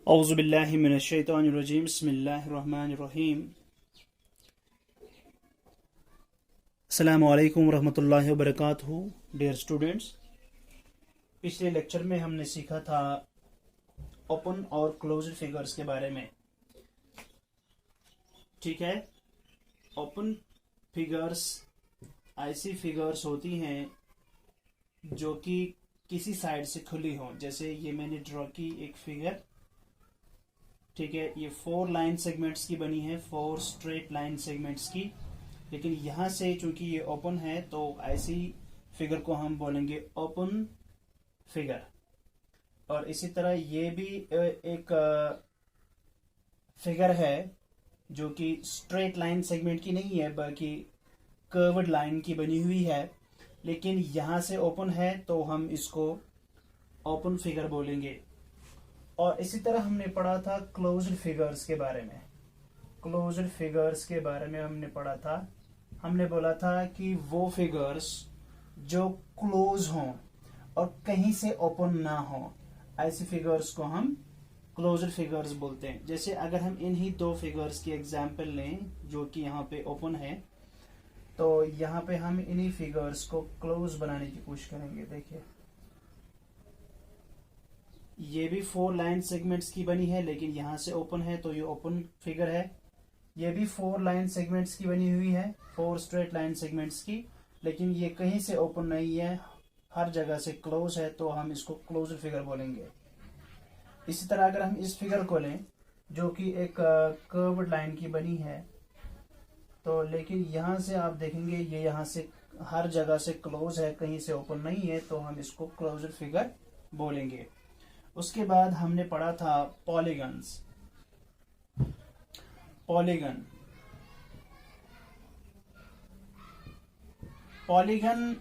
औज़ुबिल्लाहि मिनश्शैतानिर्रजीम बिस्मिल्लाहिर्रहमानिर्रहीम। अस्सलामु अलैकुम वरहमतुल्लाहि वबरकातुहू। डियर स्टूडेंट्स, पिछले लेक्चर में हमने सीखा था ओपन और क्लोज्ड फिगर्स के बारे में। ठीक है, ओपन फिगर्स ऐसी फिगर्स होती हैं जो कि किसी साइड से खुली हों। जैसे ये मैंने ड्रॉ की एक फिगर, ठीक है, ये 4 लाइन सेगमेंट्स की बनी है, 4 स्ट्रेट लाइन सेगमेंट्स की। लेकिन यहाँ से चूंकि ये ओपन है तो ऐसी फिगर को हम बोलेंगे ओपन फिगर। और इसी तरह ये भी एक फिगर है जो कि स्ट्रेट लाइन सेगमेंट की नहीं है बल्कि कर्व्ड लाइन की बनी हुई है, लेकिन यहाँ से ओपन है तो हम इसको ओपन फिगर बोलेंगे। और इसी तरह हमने पढ़ा था क्लोज्ड फिगर्स के बारे में। क्लोज्ड फिगर्स के बारे में हमने पढ़ा था, हमने बोला था कि वो फिगर्स जो क्लोज हों और कहीं से ओपन ना हो, ऐसी फिगर्स को हम क्लोज्ड फिगर्स बोलते हैं। जैसे अगर हम इन्हीं दो फिगर्स की एग्जांपल लें जो कि यहाँ पे ओपन है, तो यहाँ पे हम इन्हीं फिगर्स को क्लोज बनाने की कोशिश करेंगे। देखिए, ये भी 4 लाइन सेगमेंट्स की बनी है लेकिन यहाँ से ओपन है तो ये ओपन फिगर है। ये भी 4 लाइन सेगमेंट्स की बनी हुई है, 4 स्ट्रेट लाइन सेगमेंट्स की, लेकिन ये कहीं से ओपन नहीं है, हर जगह से क्लोज है, तो हम इसको क्लोज्ड फिगर बोलेंगे। इसी तरह अगर हम इस फिगर को लें जो कि एक कर्व्ड लाइन की बनी है, तो लेकिन यहाँ से आप देखेंगे ये यहाँ से हर जगह से क्लोज है, कहीं से ओपन नहीं है, तो हम इसको क्लोज्ड फिगर बोलेंगे। उसके बाद हमने पढ़ा था पॉलीगन्स। पॉलीगन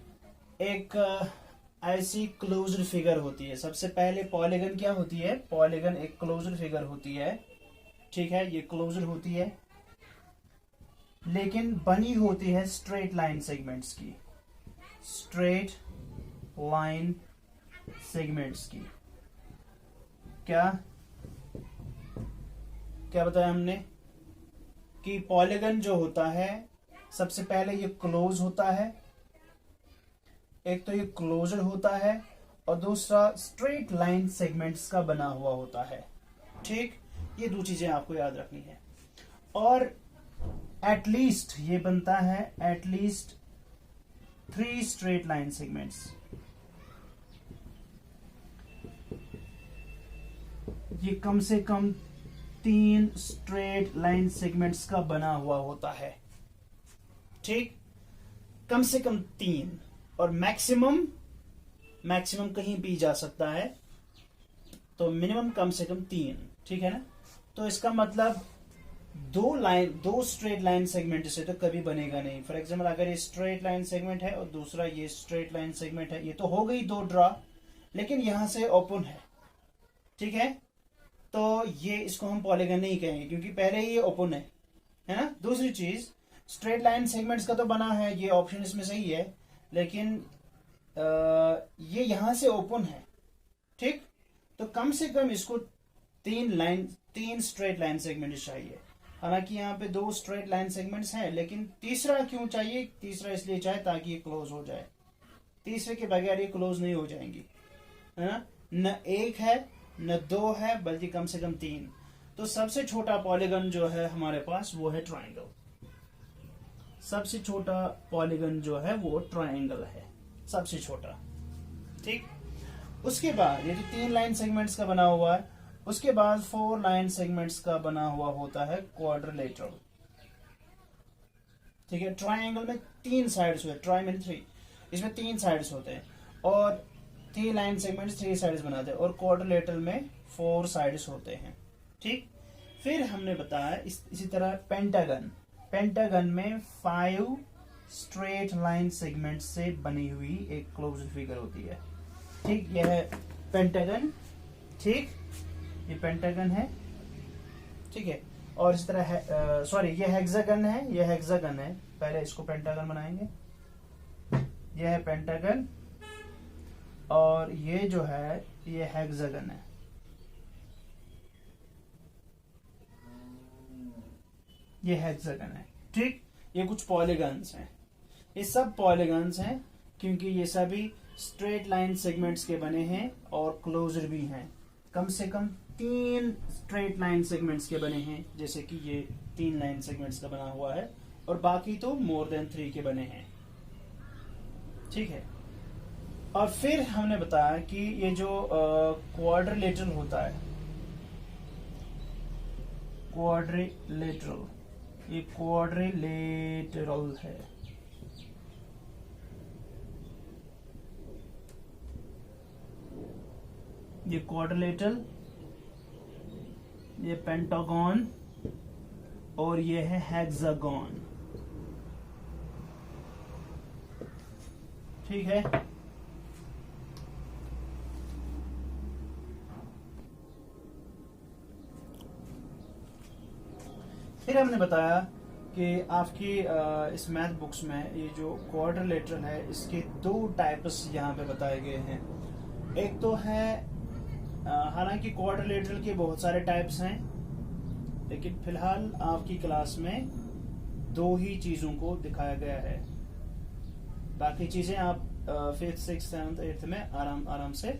एक ऐसी क्लोज्ड फिगर होती है। सबसे पहले पॉलीगन क्या होती है? पॉलीगन एक क्लोज्ड फिगर होती है, ठीक है, ये क्लोज्ड होती है लेकिन बनी होती है स्ट्रेट लाइन सेगमेंट्स की, स्ट्रेट लाइन सेगमेंट्स की। क्या क्या बताया हमने कि पॉलीगन जो होता है सबसे पहले ये क्लोज होता है, एक तो ये क्लोजर होता है और दूसरा स्ट्रेट लाइन सेगमेंट्स का बना हुआ होता है। ठीक, ये दो चीजें आपको याद रखनी है। और एटलीस्ट ये बनता है एटलीस्ट 3 स्ट्रेट लाइन सेगमेंट्स। ये कम से कम 3 स्ट्रेट लाइन सेगमेंट्स का बना हुआ होता है। ठीक, कम से कम 3 और मैक्सिमम कहीं भी जा सकता है, तो मिनिमम कम से कम 3। ठीक है ना? तो इसका मतलब दो स्ट्रेट लाइन सेगमेंट से तो कभी बनेगा नहीं। फॉर एग्जाम्पल अगर ये स्ट्रेट लाइन सेगमेंट है और दूसरा ये स्ट्रेट लाइन सेगमेंट है, ये तो हो गई 2 ड्रॉ, लेकिन यहां से ओपन है, ठीक है, तो ये इसको हम पॉलीगन नहीं कहेंगे क्योंकि पहले ही ये ओपन है ना? दूसरी चीज, स्ट्रेट लाइन सेगमेंट्स का तो बना है, ये ऑप्शन इसमें सही है, लेकिन ये यहां से ओपन है। ठीक, तो कम से कम इसको 3 स्ट्रेट लाइन सेगमेंट्स चाहिए। हालांकि यहाँ पे 2 स्ट्रेट लाइन सेगमेंट्स हैं, लेकिन तीसरा क्यों चाहिए? तीसरा इसलिए चाहिए ताकि ये क्लोज हो जाए। तीसरे के बगैर ये क्लोज नहीं हो जाएंगी, है ना? न 1 है न 2 है, बल्कि कम से कम 3। तो सबसे छोटा पॉलीगन जो है हमारे पास वो है ट्राइंगल। सबसे छोटा पॉलीगन जो है वो ट्राइंगल है, सबसे छोटा। ठीक, उसके बाद ये जो 3 लाइन सेगमेंट्स का बना हुआ है, उसके बाद 4 लाइन सेगमेंट्स का बना हुआ होता है क्वाड्रिलेटरल। ठीक है, ट्राइंगल में 3 साइड्स होते हैं, ट्राई में 3, इसमें 3 साइड्स होते हैं और 3 लाइन सेगमेंट्स 3 साइड्स बनाते हैं, और क्वाड्रिलेटरल में 4 साइड्स होते हैं। ठीक, फिर हमने बताया इसी तरह पेंटागन में 5 स्ट्रेट लाइन सेगमेंट से बनी हुई एक क्लोज्ड फिगर होती है। ठीक, यह है पेंटागन। ठीक, ये पेंटागन है, ठीक है। और इस तरह है, सॉरी, ये हेक्सागन है, ये हेक्सागन है, पहले इसको पेंटागन बनाएंगे। ये है पेंटागन और ये जो है ये हेक्सागन है। ये हेक्सागन है। ठीक, ये कुछ पॉलीगन्स हैं, ये सब पॉलीगन्स हैं क्योंकि ये सभी स्ट्रेट लाइन सेगमेंट्स के बने हैं और क्लोज्ड भी हैं। कम से कम 3 स्ट्रेट लाइन सेगमेंट्स के बने हैं, जैसे कि ये 3 लाइन सेगमेंट्स का बना हुआ है, और बाकी तो मोर देन 3 के बने हैं। ठीक है, और फिर हमने बताया कि ये जो क्वाड्रिलेटरल होता है, क्वाड्रिलेटरल, ये क्वाड्रिलेटरल है, ये क्वाड्रिलेटरल, ये पेंटागन, और ये है हेक्सागन। ठीक है, फिर हमने बताया कि आपकी इस मैथ बुक्स में ये जो क्वाड्रिलेटरल है, इसके 2 टाइप्स यहाँ पे बताए गए हैं। एक तो है, हालांकि क्वाड्रिलेटरल के बहुत सारे टाइप्स हैं, लेकिन फिलहाल आपकी क्लास में 2 ही चीजों को दिखाया गया है। बाकी चीजें आप 5th, 6th, 7th, 8th में आराम से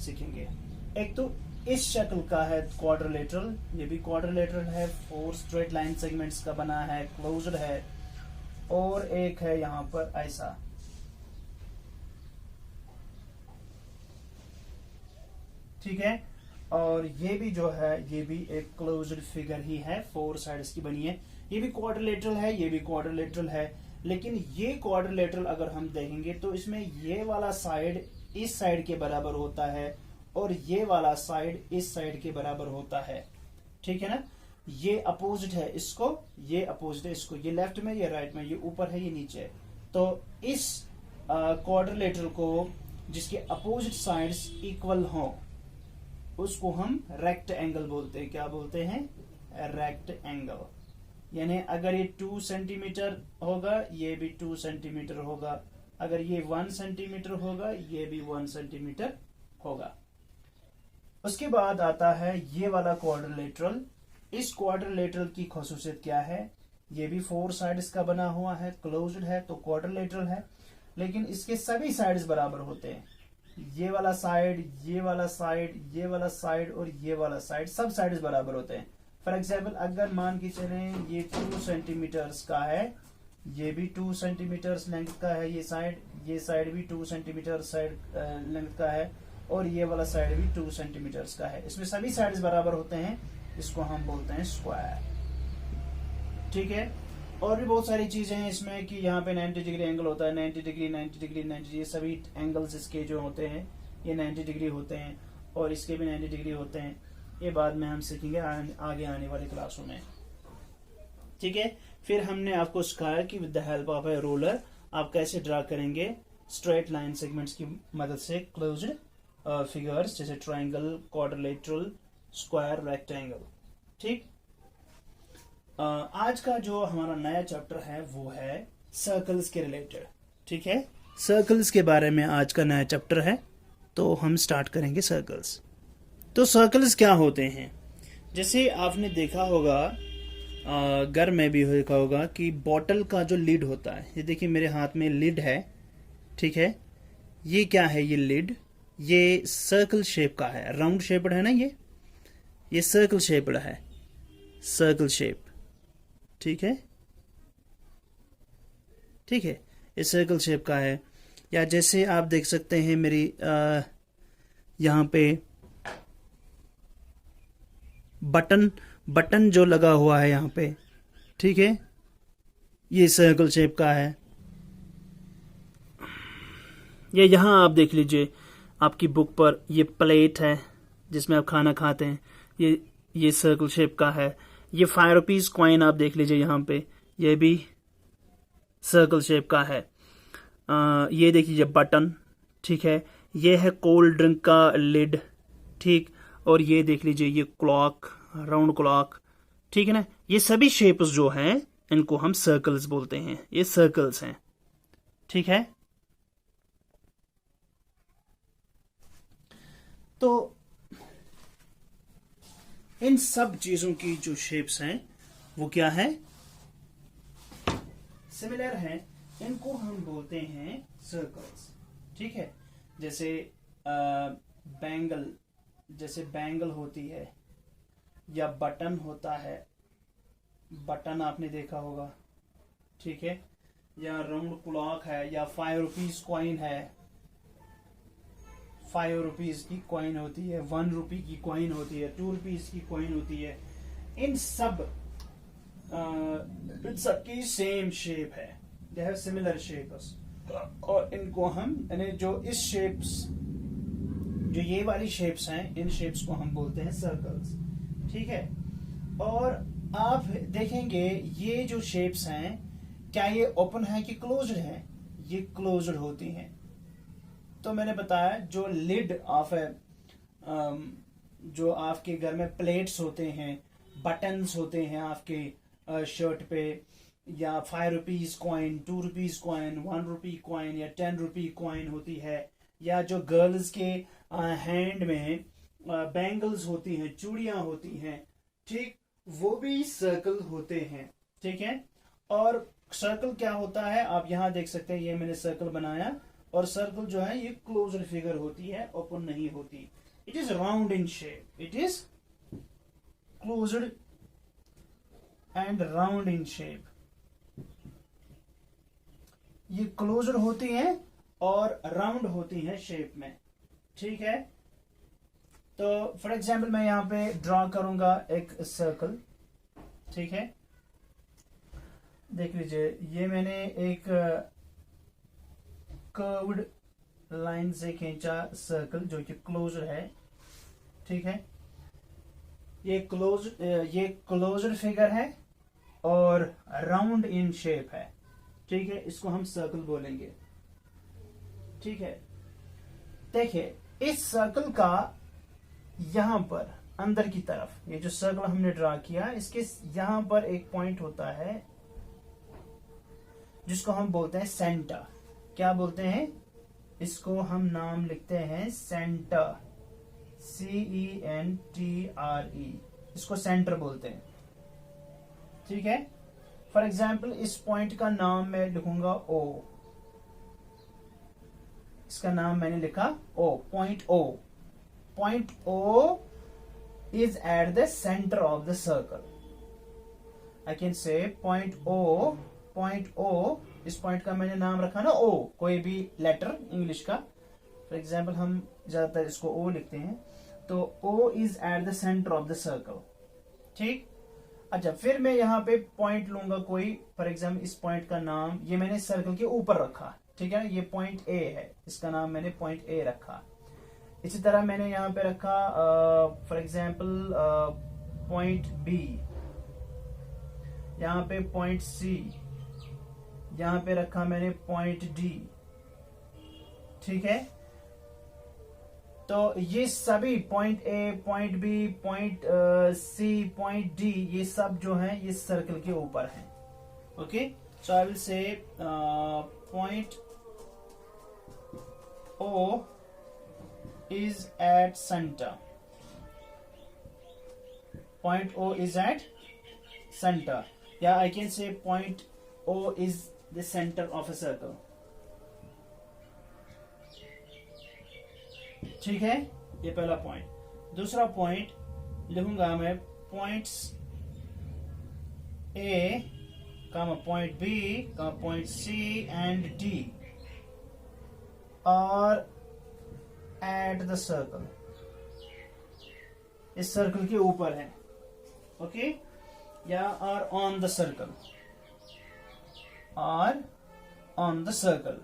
सीखेंगे। एक तो इस शक्ल का है क्वाड्रिलेटरल, ये भी क्वाड्रिलेटरल है, 4 स्ट्रेट लाइन सेगमेंट्स का बना है, क्लोज्ड है, और एक है यहां पर ऐसा। ठीक है, और ये भी जो है, ये भी एक क्लोज्ड फिगर ही है, 4 साइड्स की बनी है। ये भी क्वाड्रिलेटरल है, ये भी क्वाड्रिलेटरल है, लेकिन ये क्वाड्रिलेटरल अगर हम देखेंगे तो इसमें ये वाला साइड इस साइड के बराबर होता है, और ये वाला साइड इस साइड के बराबर होता है। ठीक है ना, ये अपोजिट है इसको, ये अपोजिट है इसको, ये लेफ्ट में, ये राइट में, ये ऊपर है, ये नीचे है। तो इस क्वाड्रिलेटरल को जिसके अपोजिट साइड्स इक्वल हो, उसको हम रेक्ट एंगल बोलते हैं। क्या बोलते हैं? Right angle. यानी अगर ये 2 सेंटीमीटर होगा, ये भी 2 सेंटीमीटर होगा, अगर ये 1 सेंटीमीटर होगा, ये भी 1 सेंटीमीटर होगा। उसके बाद आता है ये वाला क्वाड्रिलेटरल। इस क्वाड्रिलेटरल की खासियत क्या है? ये भी 4 साइड्स का बना हुआ है, क्लोज्ड है, तो क्वाड्रिलेटरल है, लेकिन इसके सभी साइड्स बराबर होते हैं। ये वाला साइड, ये वाला साइड, ये वाला साइड और ये वाला साइड, सब साइड्स बराबर होते हैं। फॉर एग्जाम्पल, अगर मान के चले ये 2 सेंटीमीटर्स का है, ये भी 2 सेंटीमीटर्स लेंथ का है, ये साइड भी 2 सेंटीमीटर साइड लेंथ का है, और ये वाला साइड भी 2 सेंटीमीटर्स का है। इसमें सभी साइड्स बराबर होते हैं, इसको हम बोलते हैं स्क्वायर। ठीक है, और भी बहुत सारी चीजें हैं इसमें कि यहाँ पे 90 डिग्री एंगल होता है, 90 डिग्री, 90 डिग्री, 90, ये सभी एंगल्स इसके जो होते हैं ये 90 डिग्री होते हैं, और इसके भी 90 डिग्री होते हैं। ये बाद में हम सीखेंगे आगे आने वाली क्लासों में। ठीक है, फिर हमने आपको सिखाया कि with the help of A ruler आप कैसे ड्रा करेंगे स्ट्रेट लाइन सेगमेंट्स की मदद से क्लोज्ड फिगर्स, जैसे ट्राइंगल, क्वाड्रिलेटरल, स्क्वायर, रेक्टेंगल। ठीक, आज का जो हमारा नया चैप्टर है वो है सर्कल्स के रिलेटेड। ठीक है, सर्कल्स के बारे में आज का नया चैप्टर है, तो हम स्टार्ट करेंगे सर्कल्स। तो सर्कल्स क्या होते हैं? जैसे आपने देखा होगा, घर में भी देखा होगा कि बॉटल का जो लिड होता है, ये देखिए मेरे हाथ में लिड है। ठीक है, ये क्या है? ये लिड, ये सर्कल शेप का है, राउंड शेप्ड है ना, ये सर्कल शेप्ड है, सर्कल शेप। ठीक है, ठीक है, ये सर्कल शेप का है। या जैसे आप देख सकते हैं मेरी यहाँ पे बटन जो लगा हुआ है यहाँ पे, ठीक है, ये सर्कल शेप का है। ये यहाँ आप देख लीजिए आपकी बुक पर, ये प्लेट है जिसमें आप खाना खाते हैं, ये सर्कल शेप का है। ये 5 रुपीज कॉइन आप देख लीजिए यहाँ पे, ये भी सर्कल शेप का है। ये देखिए ये बटन, ठीक है, ये है कोल्ड ड्रिंक का लिड, ठीक, और ये देख लीजिए ये क्लॉक, राउंड क्लॉक। ठीक है ना, ये सभी शेप्स जो हैं इनको हम सर्कल्स बोलते हैं, ये सर्कल्स हैं। ठीक है, तो इन सब चीजों की जो शेप्स हैं वो क्या है? सिमिलर हैं, इनको हम बोलते हैं सर्कल्स। ठीक है, जैसे बैंगल, जैसे बैंगल होती है, या बटन होता है, बटन आपने देखा होगा। ठीक है, या राउंड क्लॉक है, या 5 रुपीज कॉइन है, 5 रुपीज की कॉइन होती है, 1 रुपी की कॉइन होती है, 2 रुपीज की कॉइन होती है। इन सब की सेम शेप है, दे हैव सिमिलर शेप्स, और इनको हम यानी जो इस शेप्स, जो ये वाली शेप्स हैं, इन शेप्स को हम बोलते हैं सर्कल्स। ठीक है, और आप देखेंगे ये जो शेप्स हैं, क्या ये ओपन है कि क्लोज्ड है? ये क्लोज्ड होती हैं। तो मैंने बताया जो लिड ऑफ है, जो आपके घर में प्लेट्स होते हैं, बटन्स होते हैं आपके शर्ट पे, या 5 rupees coin, 2 rupees coin, 1 rupee coin, या 10 रुपी कॉइन होती है, या जो गर्ल्स के हैंड में बैंगल्स होती हैं, चूड़ियां होती हैं, ठीक, वो भी सर्कल होते हैं। ठीक है, और सर्कल क्या होता है आप यहां देख सकते हैं, ये मैंने सर्कल बनाया, और सर्कल जो है ये क्लोज्ड फिगर होती है, ओपन नहीं होती। It is round in shape, it is closed end round in shape. ये क्लोज्ड होती हैं और राउंड होती हैं शेप में। ठीक है, तो फॉर एग्जाम्पल मैं यहां पे ड्रॉ करूंगा एक सर्कल। ठीक है, देख लीजिए, ये मैंने एक कर्व्ड लाइन से खींचा सर्कल जो कि क्लोज्ड है। ठीक है, ये क्लोज्ड फिगर है और राउंड इन शेप है। ठीक है, इसको हम सर्कल बोलेंगे। ठीक है, देखिए इस सर्कल का यहां पर अंदर की तरफ, ये जो सर्कल हमने ड्रा किया, इसके यहां पर एक पॉइंट होता है जिसको हम बोलते हैं सेंटर। क्या बोलते हैं इसको? हम नाम लिखते हैं सेंटर, CENTRE, इसको सेंटर बोलते हैं। ठीक है, फॉर एग्जाम्पल इस पॉइंट का नाम मैं लिखूंगा O, इसका नाम मैंने लिखा O, point O। Point O is at the center of the circle. I can say point O, इस पॉइंट का मैंने नाम रखा ना O, कोई भी लेटर इंग्लिश का, फॉर एग्जाम्पल हम ज्यादातर इसको O लिखते हैं, तो O is at the center of the circle। ठीक, अच्छा, फिर मैं यहाँ पे पॉइंट लूंगा कोई, फॉर एग्जाम्पल इस पॉइंट का नाम, ये मैंने सर्कल के ऊपर रखा। ठीक है, ये पॉइंट A है, इसका नाम मैंने पॉइंट A रखा। इसी तरह मैंने यहाँ पे रखा फॉर एग्जाम्पल पॉइंट B, यहाँ पे पॉइंट C, यहाँ पे रखा मैंने पॉइंट D। ठीक है, तो ये सभी point A, point B, point C, point D, ये सब जो है ये सर्कल के ऊपर है। Okay, so I will say point O is at center. Point O is at center. Yeah, I can say point O is the center of a circle. ठीक है, ये पहला पॉइंट। दूसरा पॉइंट लिखूंगा मैं points A, point B, point C and D और at the circle, इस circle के ऊपर है। ओके, या और ऑन द सर्कल, और on the circle.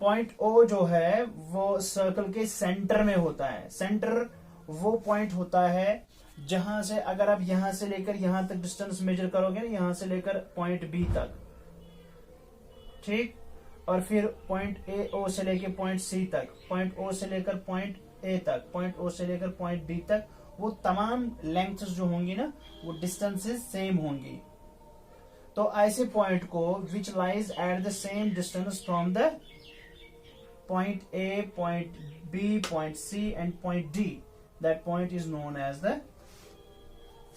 Point O जो है वो सर्कल के सेंटर में होता है। सेंटर वो पॉइंट होता है जहां से अगर आप यहां से लेकर यहां तक डिस्टेंस मेजर करोगे ना, यहां से लेकर पॉइंट B तक, ठीक, और फिर पॉइंट O से लेकर पॉइंट C तक, पॉइंट O से लेकर पॉइंट A तक, पॉइंट O से लेकर पॉइंट B तक, वो तमाम लेंथ्स जो होंगी ना, वो डिस्टेंसेस सेम होंगी। तो ऐसे पॉइंट को which lies at the same distance from the point A, point B, point C and point D, that point is known as the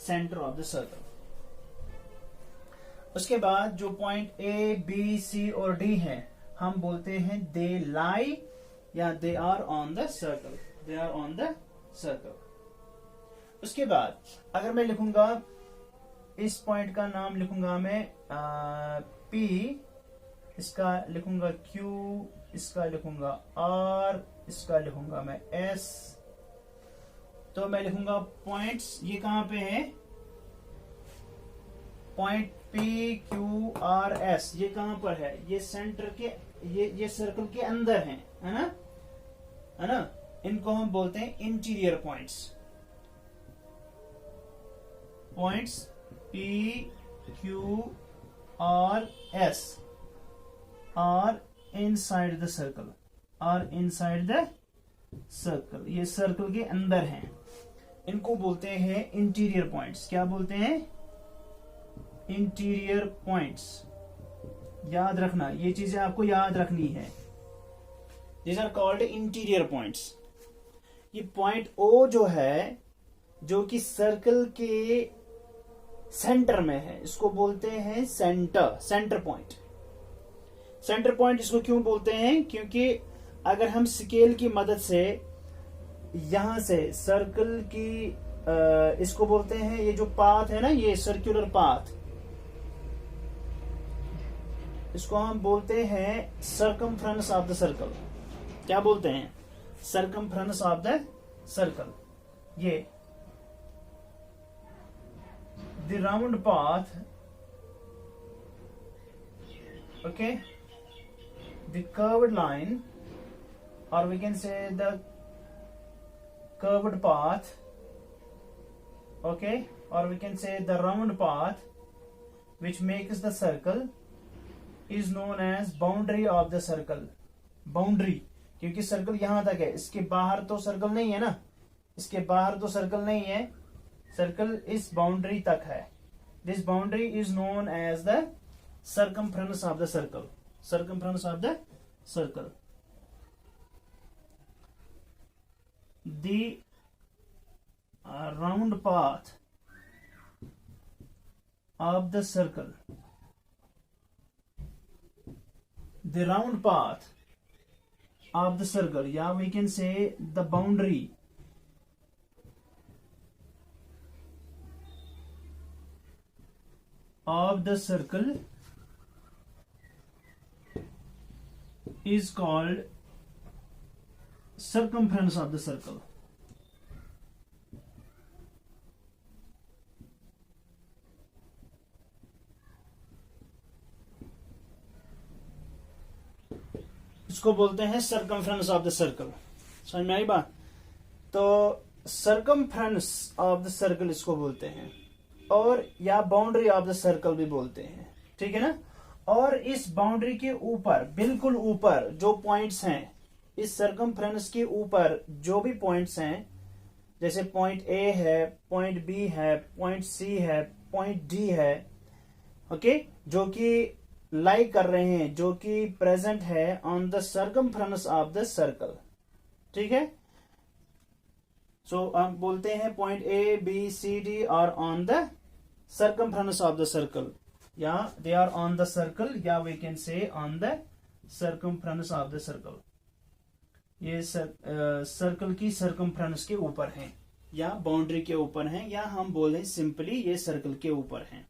centre of the circle. उसके बाद जो पॉइंट ए बी सी और D है हम बोलते हैं they lie या they are on the circle, they are on the circle. उसके बाद अगर मैं लिखूंगा इस पॉइंट का नाम लिखूंगा मैं पी, इसका लिखूंगा क्यू, इसका लिखूंगा आर, इसका लिखूंगा मैं एस। तो मैं लिखूंगा पॉइंट्स, ये कहां पे है, point P Q R S, ये कहां पर है, ये सेंटर के, ये सर्कल के अंदर है ना, है ना। इनको हम बोलते हैं interior points. Points P Q R S are inside the circle, are inside the circle, ये सर्कल के अंदर हैं। इनको बोलते हैं इंटीरियर पॉइंट्स। क्या बोलते हैं, इंटीरियर पॉइंट्स। याद रखना, ये चीजें आपको याद रखनी है। These are called interior points. ये पॉइंट ओ जो है, जो कि सर्कल के सेंटर में है, इसको बोलते हैं centre, centre point. Centre point इसको क्यों बोलते हैं, क्योंकि अगर हम स्केल की मदद से यहां से सर्कल की इसको बोलते हैं, ये जो पाथ है ना, ये सर्कुलर पाथ, इसको हम बोलते हैं सर्कमफ्रेंस ऑफ द सर्कल। क्या बोलते हैं, सर्कमफ्रेंस ऑफ द सर्कल। ये the round path, okay, the curved line, or we can say the curved path, okay, or we can say the round path which makes the circle is known as boundary of the circle। Boundary, क्योंकि circle यहां तक है, इसके बाहर तो circle नहीं है ना, इसके बाहर तो सर्कल नहीं है, सर्कल इस बाउंड्री तक है। This boundary is known as the circumference of the circle, circumference of the circle. The round path of the circle, the round path of the circle, yeah, we can say the boundary of the circle is called circumference of the circle। इसको बोलते हैं circumference of the circle. समझ में आई बात। तो circumference of the circle इसको बोलते हैं, और या बाउंड्री ऑफ द सर्कल भी बोलते हैं, ठीक है ना। और इस बाउंड्री के ऊपर, बिल्कुल ऊपर जो पॉइंट्स हैं, इस सर्कमफ्रेंस के ऊपर जो भी पॉइंट्स हैं, जैसे पॉइंट ए है, पॉइंट बी है, पॉइंट सी है, पॉइंट डी है, ओके, जो कि लाई कर रहे हैं, जो कि प्रेजेंट है on the circumference of the circle, ठीक है। सो हम बोलते हैं point A B C D are on the circumference of the circle, या they are on the circle, या we can say on the circumference of the circle. ये circle की circumference के ऊपर हैं, या बाउंड्री के ऊपर हैं, या हम बोलें सिंपली ये सर्कल के ऊपर हैं।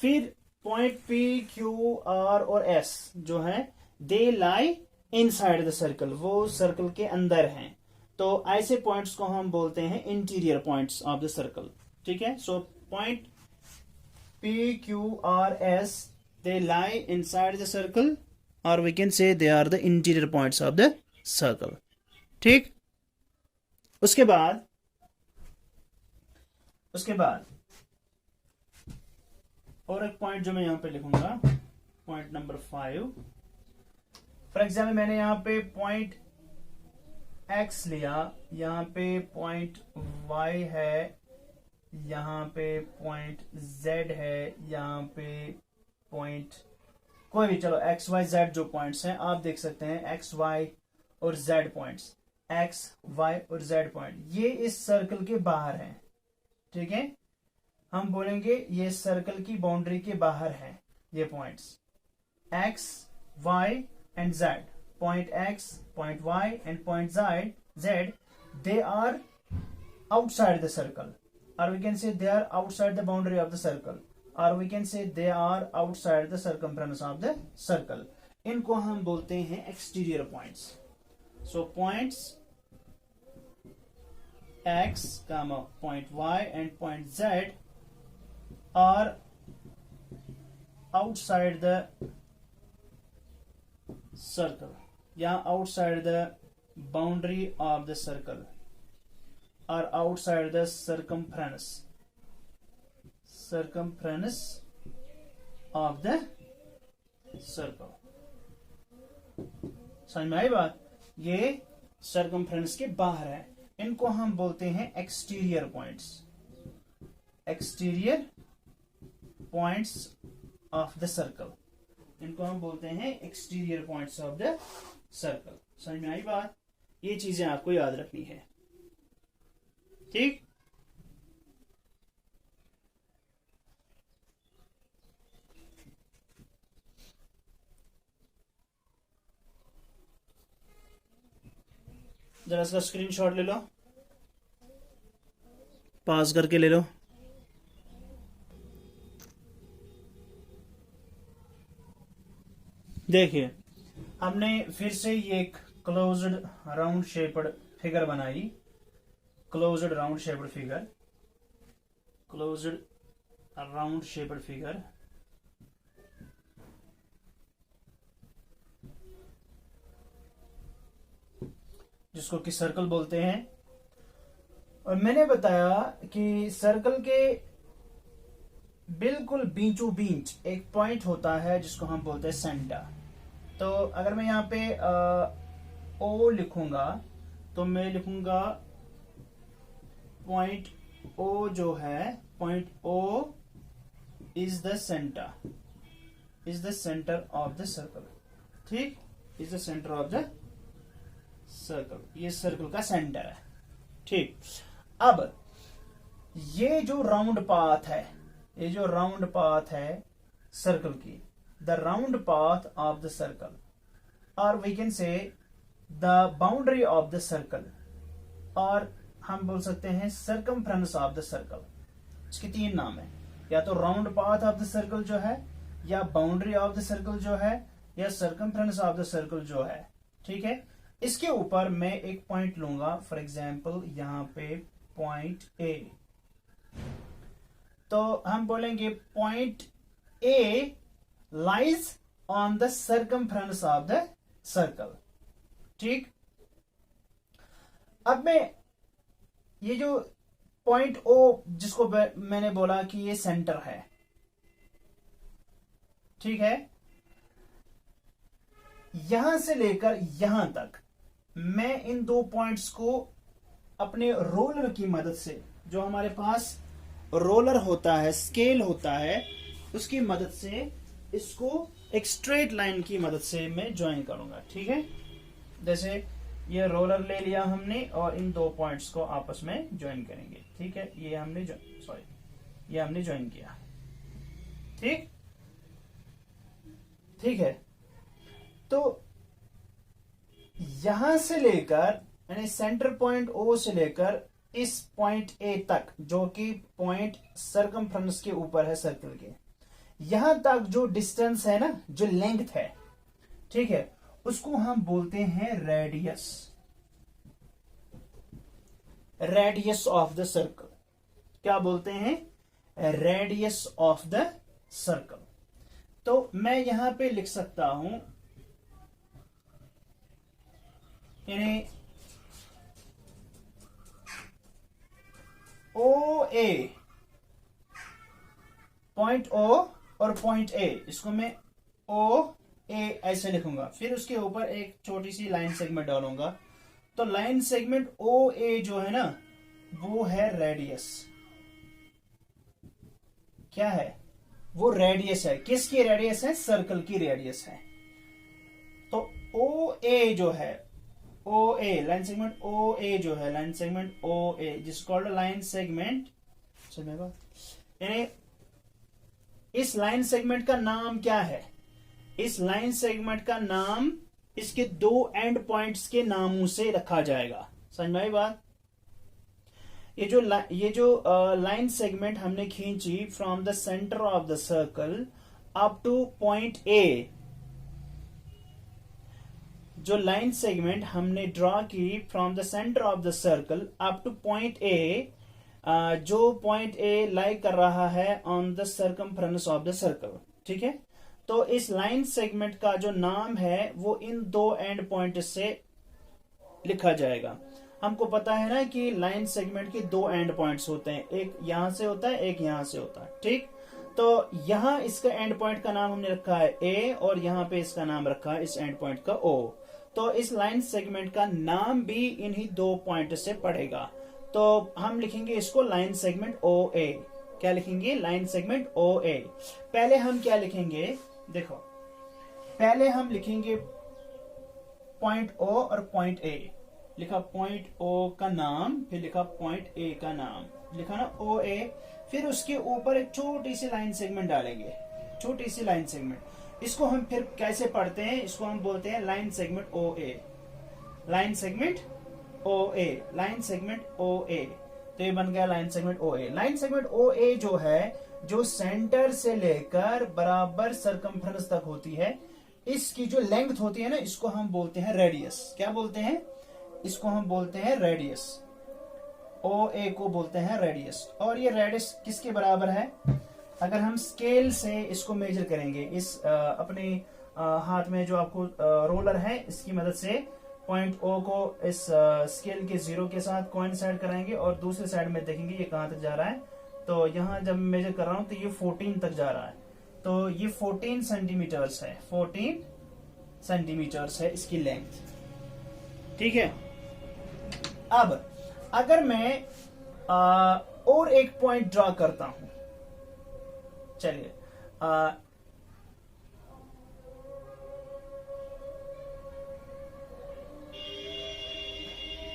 फिर पॉइंट पी क्यू आर और एस जो है, दे लाई इनसाइड द सर्कल, वो सर्कल के अंदर हैं। तो ऐसे पॉइंट्स को हम बोलते हैं interior points of the circle, ठीक है। So point P Q R S, they lie inside the circle, और we can say they are the interior points of the circle, ठीक। उसके बाद और एक पॉइंट जो मैं यहां पे लिखूंगा, पॉइंट नंबर 5। फॉर एग्जाम्पल मैंने यहां पे पॉइंट एक्स लिया, यहां पे पॉइंट वाई है, यहां पे पॉइंट जेड है, यहां पे पॉइंट कोई भी, चलो एक्स वाई जेड जो पॉइंट्स हैं आप देख सकते हैं, एक्स वाई और जेड पॉइंट्स, एक्स वाई और जेड पॉइंट, ये इस सर्कल के बाहर हैं, ठीक है। हम बोलेंगे ये सर्कल की बाउंड्री के बाहर है, ये points x, y and z. Point x, point y and point z, they are outside the circle, or we can say they are outside the boundary of the circle, or we can say they are outside the circumference of the circle. इनको हम बोलते हैं exterior points. So points x, point y and point z are outside the circle या outside the boundary of the circle or outside the circumference of the circle. समझ में आई बात? ये circumference के बाहर है, इनको हम बोलते हैं exterior points. exterior points of the circle, इनको हम बोलते हैं exterior points of the circle. समझ में आई बात? ये चीजें आपको याद रखनी है, ठीक. जरा इसका स्क्रीनशॉट ले लो, पास करके ले लो. देखिए हमने फिर से ये एक क्लोज्ड राउंड शेप्ड फिगर बनाई. क्लोज्ड राउंड शेप्ड फिगर जिसको कि सर्कल बोलते हैं. और मैंने बताया कि सर्कल के बिल्कुल बीचों बीच एक पॉइंट होता है जिसको हम बोलते हैं सेंटर. तो अगर मैं यहाँ पे ओ लिखूंगा तो मैं लिखूंगा पॉइंट ओ जो है, point O is the centre of the circle. ठीक, is the centre of the circle, ये सर्कल का सेंटर है. ठीक, अब ये जो राउंड पाथ है सर्कल की, the round path of the circle, और we can say the boundary of the circle, और हम बोल सकते हैं सर्कमफ्रेंस ऑफ द सर्कल. इसके तीन नाम है, या तो round path of the circle जो है, या बाउंड्री ऑफ द सर्कल जो है, या सर्कमफ्रेंस ऑफ द सर्कल जो है. ठीक है, इसके ऊपर मैं एक पॉइंट लूंगा, फॉर एग्जाम्पल यहां पे पॉइंट ए. तो हम बोलेंगे point A lies on the circumference of the circle. ठीक, अब मैं ये जो पॉइंट ओ जिसको मैंने बोला कि ये सेंटर है, ठीक है, यहां से लेकर यहां तक मैं इन दो पॉइंट्स को अपने रोलर की मदद से, जो हमारे पास रोलर होता है, स्केल होता है, उसकी मदद से इसको एक स्ट्रेट लाइन की मदद से मैं ज्वाइन करूंगा. ठीक है, जैसे ये रोलर ले लिया हमने और इन दो पॉइंट्स को आपस में ज्वाइन करेंगे. ठीक है, ये हमने ज्वाइन किया. ठीक, ठीक है. तो यहां से लेकर यानी सेंटर पॉइंट ओ से लेकर इस पॉइंट ए तक, जो कि पॉइंट सर्कमफ्रेंस के ऊपर है सर्कल के, यहां तक जो डिस्टेंस है ना, जो लेंथ है, ठीक है, उसको हम बोलते हैं रेडियस ऑफ द सर्कल. क्या बोलते हैं? Radius of the circle. तो मैं यहां पे लिख सकता हूं, यानी ओ ए, पॉइंट ओ और पॉइंट ए, इसको मैं ओ ए ऐसे लिखूंगा. फिर उसके ऊपर एक छोटी सी लाइन सेगमेंट डालूंगा. तो लाइन सेगमेंट ओ ए जो है ना, वो है रेडियस. क्या है? वो रेडियस है. किसकी रेडियस है? सर्कल की रेडियस है. तो ओ ए जो है, ओ ए लाइन सेगमेंट ओ ए जो है, लाइन सेगमेंट ओ ए जिस कॉल्ड लाइन सेगमेंट, यानी इस लाइन सेगमेंट का नाम क्या है? इस लाइन सेगमेंट का नाम इसके दो एंड पॉइंट्स के नामों से रखा जाएगा। समझ में आई बात? ये जो लाइन सेगमेंट हमने खींची from the centre of the circle up two point A, जो लाइन सेगमेंट हमने ड्रॉ की from the centre of the circle up two point A, जो पॉइंट ए लाई कर रहा है on the circumference of the circle, ठीक है। तो इस लाइन सेगमेंट का जो नाम है वो इन दो एंड पॉइंट से लिखा जाएगा। हमको पता है ना कि लाइन सेगमेंट के दो एंड पॉइंट्स होते हैं, एक यहां से होता है, एक यहां से होता है, ठीक। तो यहां इसका एंड पॉइंट का नाम हमने रखा है ए और यहां पे इसका नाम रखा है इस एंड पॉइंट का ओ। तो इस लाइन सेगमेंट का नाम भी इन्हीं दो पॉइंट से पड़ेगा। तो हम लिखेंगे इसको लाइन सेगमेंट ओ ए। क्या लिखेंगे? लाइन सेगमेंट ओ ए। पहले हम क्या लिखेंगे? देखो, पहले हम लिखेंगे पॉइंट ओ और पॉइंट ए। लिखा पॉइंट ओ का नाम, फिर लिखा पॉइंट ए का नाम, लिखा ना ओ ए। फिर उसके ऊपर एक छोटी सी लाइन सेगमेंट डालेंगे, छोटी सी लाइन सेगमेंट। इसको हम फिर कैसे पढ़ते हैं? इसको हम बोलते हैं लाइन सेगमेंट ओ ए, लाइन सेगमेंट ओ ए, लाइन सेगमेंट ओ ए। तो ये बन गया लाइन सेगमेंट ओ ए। लाइन सेगमेंट ओ ए जो है, जो सेंटर से लेकर बराबर सरकमफ्रेंस तक होती है, इसकी जो लेंथ होती है ना, इसको हम बोलते हैं रेडियस। क्या बोलते हैं? इसको हम बोलते हैं रेडियस। ओ ए को बोलते हैं रेडियस। और ये रेडियस किसके बराबर है? अगर हम स्केल से इसको मेजर करेंगे, इस अपने हाथ में जो आपको रोलर है, इसकी मदद से पॉइंट ओ को इस स्केल के जीरो के साथ कोइंसाइड कराएंगे और दूसरे साइड में देखेंगे ये कहां तक जा रहा है। तो यहां जब मेजर कर रहा हूं तो ये 14 तक जा रहा है। तो ये 14 सेंटीमीटर्स है, 14 सेंटीमीटर्स है इसकी लेंथ, ठीक है। अब अगर मैं और एक पॉइंट ड्रॉ करता हूं, चलिए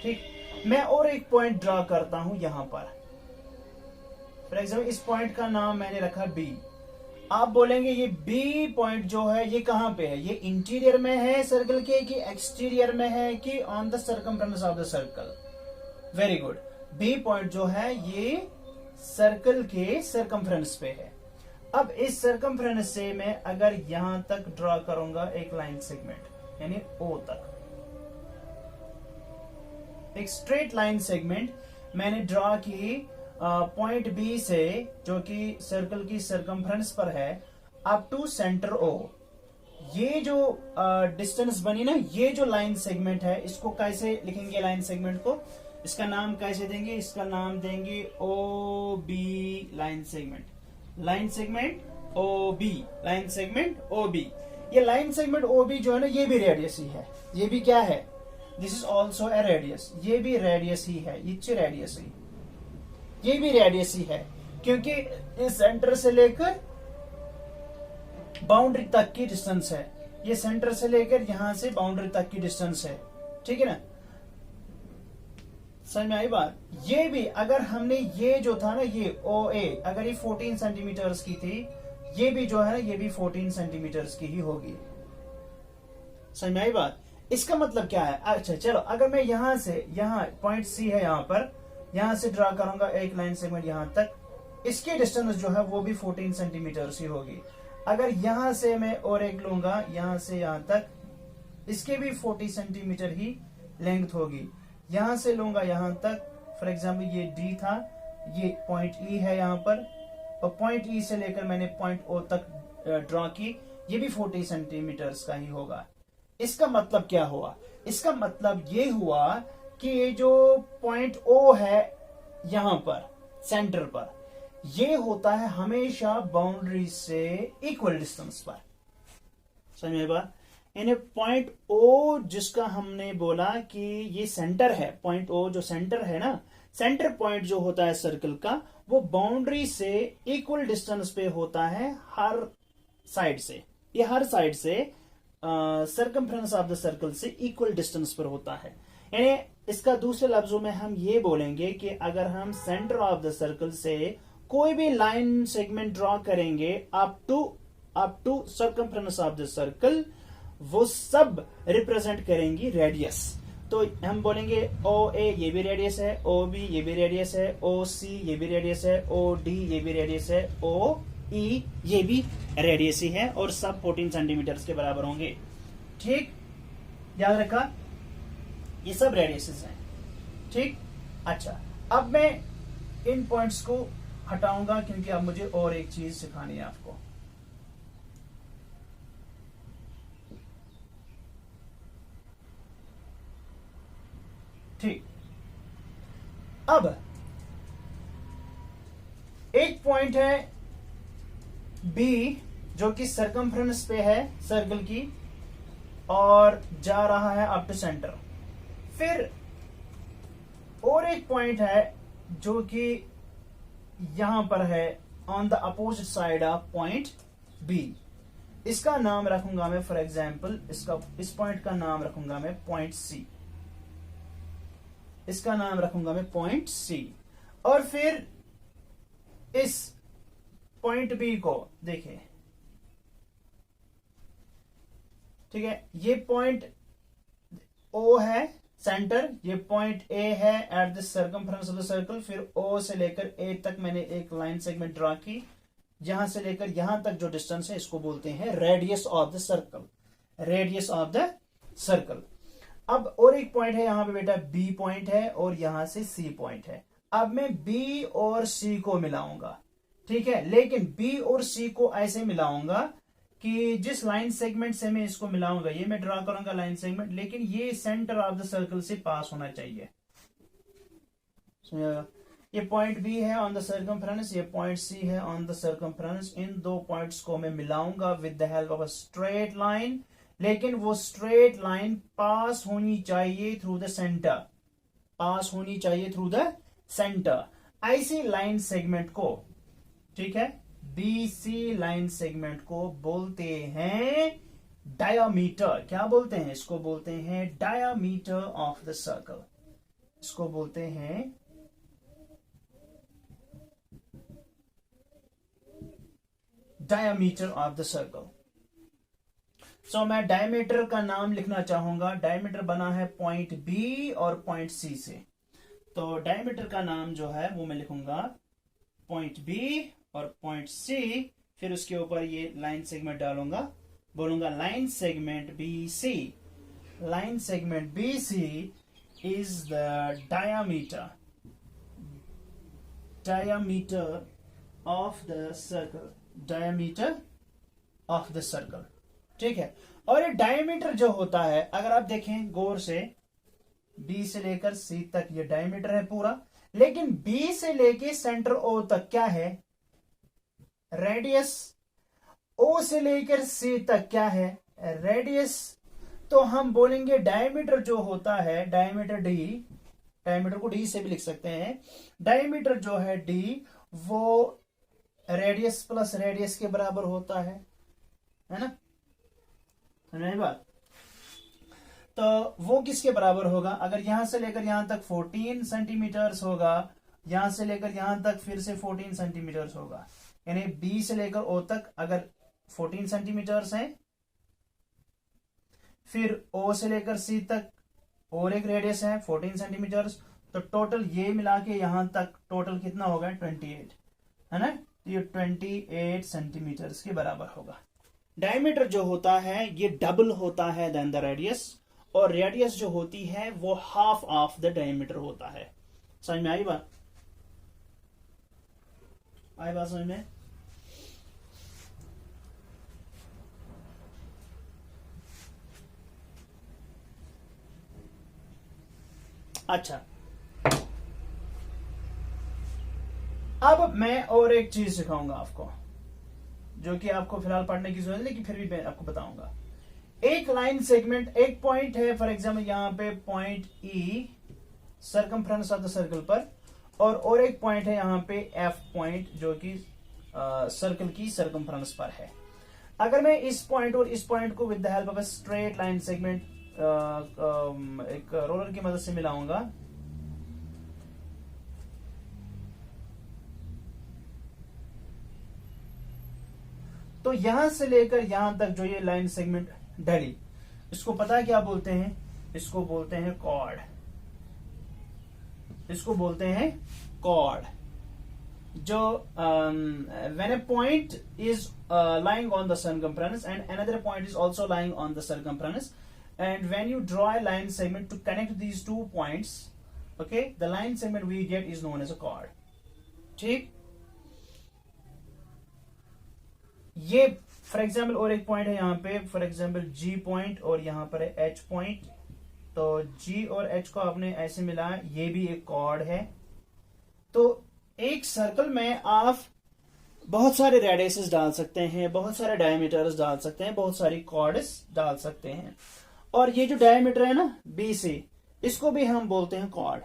ठीक, मैं और एक पॉइंट ड्रॉ करता हूं यहां पर। फॉर एग्जाम्पल इस पॉइंट का नाम मैंने रखा बी। आप बोलेंगे ये बी पॉइंट जो है ये कहां पे है? ये इंटीरियर में है सर्कल के कि एक्सटीरियर में है कि on the circumference of the circle? Very good. B point जो है ये सर्कल के सर्कमफ्रेंस पे है। अब इस सर्कमफ्रेंस से मैं अगर यहां तक ड्रॉ करूंगा एक लाइन सेगमेंट, यानी ओ तक, एक स्ट्रेट लाइन सेगमेंट मैंने ड्रॉ की पॉइंट बी से, जो कि सर्कल की सरकमफ्रेंस पर है, अप टू सेंटर ओ। ये जो डिस्टेंस बनी ना, ये जो लाइन सेगमेंट है, इसको कैसे लिखेंगे? लाइन सेगमेंट को इसका नाम कैसे देंगे? इसका नाम देंगे O B line segment, line segment O B, line segment O B. ये लाइन सेगमेंट ओ बी जो है ना, ये भी रेडियस ही है। ये भी क्या है? This is also A radius. ये भी रेडियस ही है, ये रेडियस ही, ये भी रेडियस ही है, क्योंकि इस सेंटर से लेकर बाउंड्री तक की डिस्टेंस है। ये सेंटर से लेकर यहां से बाउंड्री तक की डिस्टेंस है, ठीक है ना? समझ में आई बात? ये भी अगर हमने ये जो था ना, ये ओ ए, अगर ये 14 सेंटीमीटर्स की थी, ये भी जो है ना, ये भी 14 सेंटीमीटर्स की ही होगी। समझ में आई बात? इसका मतलब क्या है? अच्छा चलो, अगर मैं यहां से, यहां पॉइंट सी है, यहां पर, यहां से ड्रा करूंगा एक लाइन सेगमेंट यहां तक, इसकी डिस्टेंस जो है वो भी 14 सेंटीमीटर्स ही होगी। अगर यहां से मैं और एक लूंगा, यहां से यहां तक, इसके भी 40 सेंटीमीटर ही लेंथ होगी। यहां से लूंगा यहां तक, फॉर एग्जाम्पल ये डी था, ये पॉइंट ई है यहां पर, और पॉइंट ई से लेकर मैंने पॉइंट ओ तक ड्रॉ की, ये भी 40 सेंटीमीटर्स का ही होगा। इसका मतलब क्या हुआ? इसका मतलब ये हुआ कि ये जो पॉइंट ओ है यहां पर सेंटर पर, ये होता है हमेशा बाउंड्री से इक्वल डिस्टेंस पर। समझ बात? यानी पॉइंट ओ जिसका हमने बोला कि ये सेंटर है, पॉइंट ओ जो सेंटर है ना, सेंटर पॉइंट जो होता है सर्कल का, वो बाउंड्री से इक्वल डिस्टेंस पे होता है हर साइड से। ये हर साइड से सर्कमफ्रेंस ऑफ द सर्कल से इक्वल डिस्टेंस पर होता है। यानी इसका दूसरे लफ्जों में हम ये बोलेंगे कि अगर हम सेंटर ऑफ द सर्कल से कोई भी लाइन सेगमेंट ड्रॉ करेंगे up to circumference of the circle, वो सब रिप्रेजेंट करेंगी रेडियस। तो हम बोलेंगे ओ ए ये भी रेडियस है, ओ बी ये भी रेडियस है, ओ सी ये भी रेडियस है, ओ डी ये भी रेडियस है, ओ ई ये भी रेडियस ही है, और सब 14 सेंटीमीटर के बराबर होंगे। ठीक, याद रखा, ये सब रेडियसेस हैं। ठीक, अच्छा, अब मैं इन पॉइंट्स को हटाऊंगा क्योंकि अब मुझे और एक चीज सिखानी है आपको। ठीक, अब एक पॉइंट है बी जो कि सर्कमफ्रेंस पे है सर्कल की और जा रहा है अप टू सेंटर। फिर और एक पॉइंट है जो कि यहां पर है on the opposite side of point B. इसका नाम रखूंगा मैं, फॉर एग्जाम्पल इस पॉइंट का नाम रखूंगा मैं पॉइंट सी। इसका नाम रखूंगा मैं पॉइंट सी। और फिर इस पॉइंट बी को देखिए, ठीक है, ये पॉइंट ओ है सेंटर, ये पॉइंट ए है at the circumference of the circle. फिर ओ से लेकर ए तक मैंने एक लाइन सेगमेंट ड्रॉ की, यहां से लेकर यहां तक जो डिस्टेंस है इसको बोलते हैं radius of the circle, radius of the circle. अब और एक पॉइंट है यहां पे बेटा, बी पॉइंट है और यहां से सी पॉइंट है। अब मैं बी और सी को मिलाऊंगा, ठीक है, लेकिन बी और सी को ऐसे मिलाऊंगा कि जिस लाइन सेगमेंट से मैं इसको मिलाऊंगा, ये मैं ड्रा करूंगा लाइन सेगमेंट, लेकिन ये सेंटर ऑफ द सर्कल से पास होना चाहिए। ये पॉइंट बी है ऑन द सर्कमफ्रेंस, ये पॉइंट सी है ऑन द सर्कमफ्रेंस। इन दो पॉइंट्स को मैं मिलाऊंगा with the help of a straight line, लेकिन वो स्ट्रेट लाइन पास होनी चाहिए थ्रू द सेंटर, पास होनी चाहिए थ्रू द सेंटर। ऐसी लाइन सेगमेंट को, ठीक है, बीसी लाइन सेगमेंट को बोलते हैं डायामीटर। क्या बोलते हैं इसको? बोलते हैं डायामीटर ऑफ द सर्कल। इसको बोलते हैं डायामीटर ऑफ द सर्कल। सो मैं डायमीटर का नाम लिखना चाहूंगा। डायमीटर बना है पॉइंट बी और पॉइंट सी से, तो डायमीटर का नाम जो है वो मैं लिखूंगा पॉइंट बी और पॉइंट सी। फिर उसके ऊपर ये लाइन सेगमेंट डालूंगा, बोलूंगा line segment B C. Line segment B C is the diameter of the circle, diameter of the circle, ठीक है। और ये डायमीटर जो होता है, अगर आप देखें गौर से, बी से लेकर सी तक ये डायमीटर है पूरा, लेकिन बी से लेके सेंटर ओ तक क्या है? रेडियस। ओ से लेकर सी तक क्या है? रेडियस। तो हम बोलेंगे डायमीटर जो होता है, डायमीटर डी, डायमीटर को डी से भी लिख सकते हैं, डायमीटर जो है डी वो रेडियस प्लस रेडियस के बराबर होता है ना? समझ बात? तो वो किसके बराबर होगा? अगर यहां से लेकर यहां तक 14 सेंटीमीटर होगा, यहां से लेकर यहां तक फिर से 14 सेंटीमीटर होगा, यानी बी से लेकर ओ तक अगर 14 सेंटीमीटर है, फिर ओ से लेकर सी तक और एक रेडियस है 14 सेंटीमीटर, तो टोटल ये मिला के यहां तक टोटल कितना होगा? 28, है ना? ये 28 सेंटीमीटर के बराबर होगा। डायमीटर जो होता है ये डबल होता है देन द रेडियस, और रेडियस जो होती है वो हाफ ऑफ द डायमीटर होता है। समझ में आई बात? आई बात समझ में? अच्छा, अब मैं और एक चीज सिखाऊंगा आपको, जो कि आपको फिलहाल पढ़ने की जरूरत है, लेकिन फिर भी मैं आपको बताऊंगा। एक लाइन सेगमेंट, एक पॉइंट है फॉर एग्जाम्पल यहां पे point E circumference of the circle पर, और एक पॉइंट है यहां पे एफ पॉइंट जो कि सर्कल की सर्कमफ्रेंस पर है। अगर मैं इस पॉइंट और इस पॉइंट को with the help of a straight line segment एक रोलर की मदद से मिलाऊंगा, तो यहां से लेकर यहां तक जो ये लाइन सेगमेंट ढली, इसको पता है क्या बोलते हैं? इसको बोलते हैं कॉर्ड। इसको बोलते हैं कॉर्ड। जो when a point is lying on the circumference and another point is also lying on the circumference, and when you draw a line segment to connect these 2 points, okay, the line segment we get is known as a chord. ठीक, ये for example और एक point है यहाँ पे, for example G point और यहाँ पर है H पॉइंट। तो G और H को आपने ऐसे मिला, ये भी एक कॉर्ड है। तो एक सर्कल में आप बहुत सारे रेडियसेस डाल सकते हैं, बहुत सारे डायमीटर्स डाल सकते हैं, बहुत सारी कॉर्ड्स डाल सकते हैं। और ये जो डायमीटर है ना बी से, इसको भी हम बोलते हैं chord.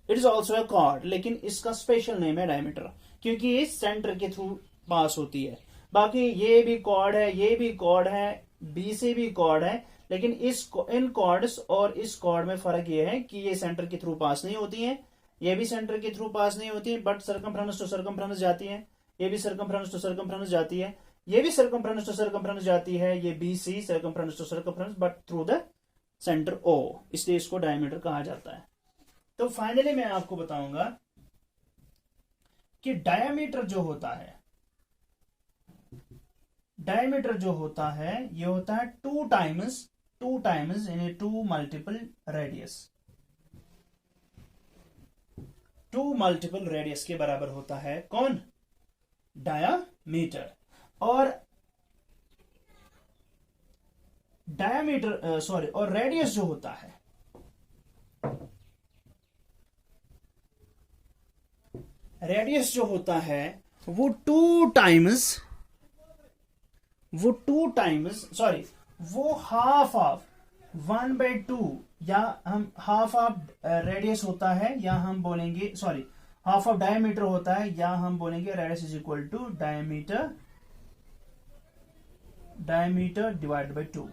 It is also a chord, लेकिन इसका स्पेशल नेम है डायमीटर, क्योंकि ये सेंटर के थ्रू पास होती है। बाकी ये भी कॉर्ड है, ये भी कॉर्ड है, बी से भी कॉर्ड है, लेकिन इन कॉर्ड्स और इस कॉर्ड में फर्क ये है कि ये सेंटर के थ्रू पास नहीं होती है, ये भी सेंटर के थ्रू पास नहीं होती है, बट सर्कमफ्रेंस टू सर्कमफ्रेंस जाती है। ये भी सर्कमफ्रेंस टू सर्कमफ्रेंस जाती है, ये भी सर्कमफ्रेंस टू सर्कमफ्रेंस जाती है, ये B C circumference to circumference, but through the centre O, इसलिए इसको डायमीटर कहा जाता है। तो फाइनली मैं आपको बताऊंगा कि डायमीटर जो होता है, डायमीटर जो होता है ये होता है टू टाइम्स यानी 2 मल्टीपल रेडियस। 2 मल्टीपल रेडियस के बराबर होता है कौन? डायामीटर। और डायामीटर और रेडियस जो होता है, रेडियस जो होता है वो 2 टाइम्स वो हाफ ऑफ 1/2, या हम हाफ ऑफ रेडियस होता है, या हम बोलेंगे हाफ ऑफ डायमीटर होता है, या हम बोलेंगे radius is equal to diameter divided by 2।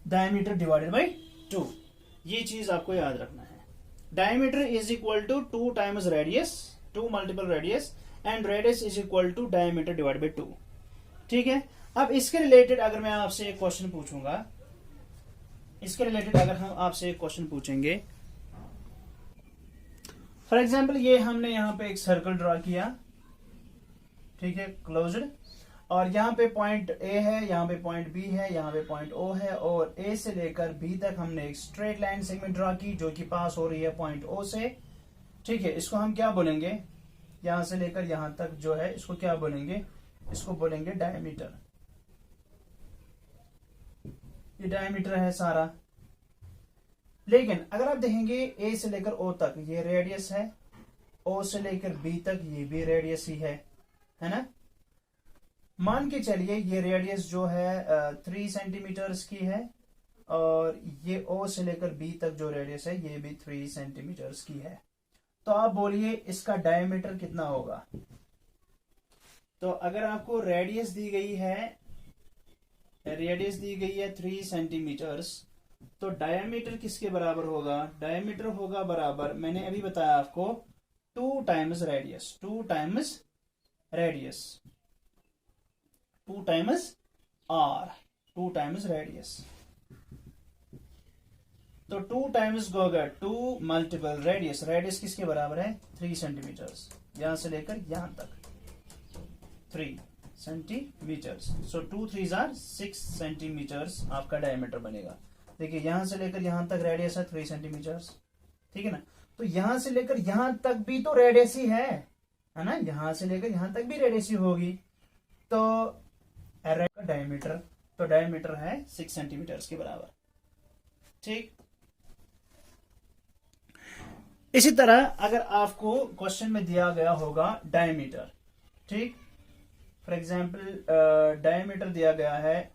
Diameter divided by 2, ये चीज आपको याद रखना है। Diameter is equal to 2 times radius, 2 multiple radius, and radius is equal to diameter divided by 2। ठीक है। अब इसके रिलेटेड अगर मैं आपसे एक क्वेश्चन पूछूंगा, इसके रिलेटेड अगर हम आपसे एक क्वेश्चन पूछेंगे, फॉर एग्जाम्पल ये हमने यहां पे एक सर्कल ड्रॉ किया, ठीक है, क्लोज्ड, और यहां पे पॉइंट ए है, यहां पे पॉइंट बी है, यहां पे पॉइंट ओ है, और ए से लेकर बी तक हमने एक स्ट्रेट लाइन सेगमेंट ड्रॉ की जो कि पास हो रही है पॉइंट ओ से। ठीक है, इसको हम क्या बोलेंगे? यहां से लेकर यहां तक जो है इसको क्या बोलेंगे? इसको बोलेंगे डायमीटर। ये डायमीटर है सारा। लेकिन अगर आप देखेंगे ए से लेकर ओ तक ये रेडियस है, ओ से लेकर बी तक ये भी रेडियस ही है ना? मान के चलिए ये रेडियस जो है 3 सेंटीमीटर्स की है, और ये ओ से लेकर बी तक जो रेडियस है ये भी 3 सेंटीमीटर्स की है। तो आप बोलिए इसका डायमीटर कितना होगा? तो अगर आपको रेडियस दी गई है 3 सेंटीमीटर्स, तो डायमीटर किसके बराबर होगा? डायमीटर होगा बराबर, मैंने अभी बताया आपको, 2 times radius, 2 times R, 2 times radius. तो 2 टाइम्स होगा 2 मल्टीपल रेडियस। रेडियस किसके बराबर है? 3 सेंटीमीटर्स, यहां से लेकर यहां तक 3 centimetres. So 2 3s are 6 centimetres आपका डायमीटर बनेगा। देखिए यहां से लेकर यहां तक रेडियस है 3 सेंटीमीटर्स, ठीक है ना? तो यहां से लेकर यहां तक भी तो रेडियस ही है ना? यहां से लेकर यहां तक भी रेडियस ही होगी। तो एरे का डायमीटर, तो डायमीटर है 6 सेंटीमीटर्स के बराबर। ठीक। इसी तरह अगर आपको क्वेश्चन में दिया गया होगा डायमीटर, ठीक, फॉर एग्जाम्पल डायमीटर दिया गया है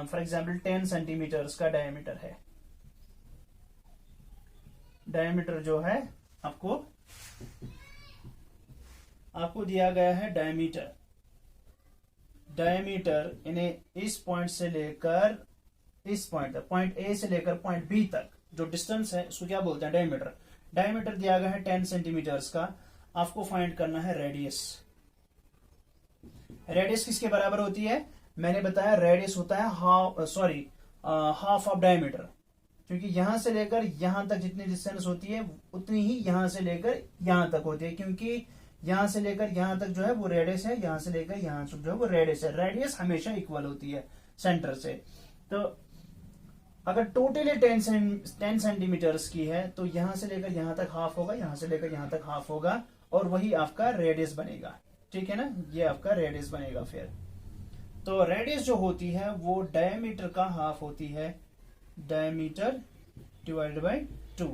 फॉर एग्जाम्पल 10 सेंटीमीटर्स का डायमीटर है। डायमीटर जो है आपको दिया गया है डायमीटर इन्हें इस पॉइंट से लेकर इस पॉइंट तक, पॉइंट ए से लेकर पॉइंट बी तक जो डिस्टेंस है उसको क्या बोलते हैं? डायमीटर। डायमीटर दिया गया है 10 सेंटीमीटर्स का। आपको फाइंड करना है रेडियस। रेडियस किसके बराबर होती है? मैंने बताया रेडियस होता है हाफ ऑफ डायमीटर, क्योंकि यहां से लेकर यहां तक जितनी डिस्टेंस होती है उतनी ही यहां से लेकर यहां तक होती है, क्योंकि यहां से लेकर यहां तक जो है वो रेडियस है, यहां से लेकर यहां तक जो है वो रेडियस है। रेडियस हमेशा इक्वल होती है सेंटर से। तो अगर टोटली 10 सेंटीमीटर्स की है तो यहां से लेकर यहां तक हाफ होगा, यहां से लेकर यहां तक हाफ होगा, और वही आपका रेडियस बनेगा। ठीक है ना, ये आपका रेडियस बनेगा। फिर तो रेडियस जो होती है वो डायमीटर का हाफ होती है, डायमीटर डिवाइडेड बाय 2।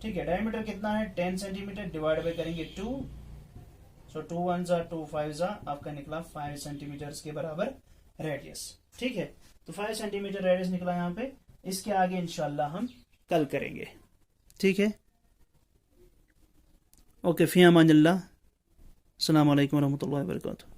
ठीक है, डायमीटर कितना है? 10 सेंटीमीटर, डिवाइड बाय करेंगे 2, सो 2 1 जा 2 5 जा, आपका निकला 5 सेंटीमीटर के बराबर रेडियस। ठीक है, तो 5 सेंटीमीटर रेडियस निकला यहाँ पे। इसके आगे इंशाल्लाह हम कल करेंगे। ठीक है, ओके, फी अमानिल्लाह, अस्सलाम वालेकुम रहमतुल्लाहि व बरकातुहू।